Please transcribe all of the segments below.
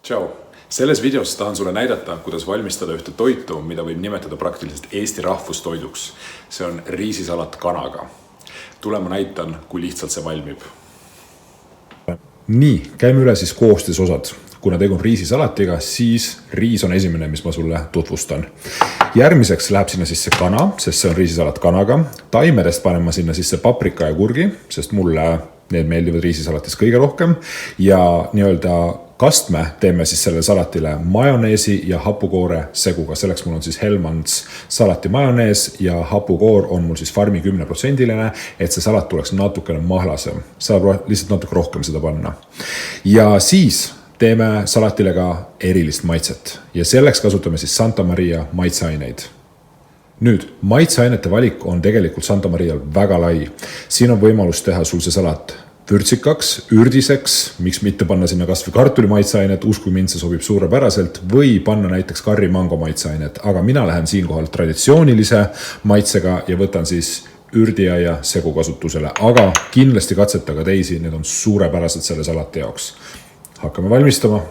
Tšau! Selles videos tahan sulle näidata, kuidas valmistada ühte toitu, mida võib nimetada praktiliselt Eesti rahvustoiduks. See on riisisalat kanaga. Tule ma näitan, kui lihtsalt see valmib. Nii, käime üle siis koostisosad. Kuna tegu on riisisalatiga, siis riis on esimene, mis ma sulle tutvustan. Järgmiseks läheb sinna sisse kana, sest see on riisisalat kanaga. Taimedest panen ma sinna sisse paprika ja kurgi, sest mulle need meeldivad riisisalatis kõige rohkem. Ja kastme teeme siis sellele salatile majoneesi ja hapukoore seguga. Selleks mul on siis Hellmann's salati majonees ja hapukoor on mul siis farmi 10%-line, et see salat tuleks natukene mahlasem. Saab lihtsalt natuke rohkem seda panna. Ja siis teeme salatile ka erilist maitset ja selleks kasutame siis Santa Maria maitseaineid. Nüüd, maitseainete valik on tegelikult Santa Marial väga lai. Siin on võimalus teha sul see salat vürtsikaks, ürdiseks, miks mitte panna sinna kas või kartuli maitseainet, usku mind, see sobib suurepäraselt, või panna näiteks karri mango maitseainet, aga mina lähen siinkohal traditsioonilise maitsega ja võtan siis ürdiaia segu kasutusele, aga kindlasti katsetage teisi, need on suurepärased selle salati jaoks. Hakkame valmistama.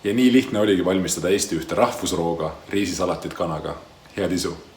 Ja nii lihtne oligi valmistada Eesti ühte rahvusrooga riisisalatit kanaga. Head isu!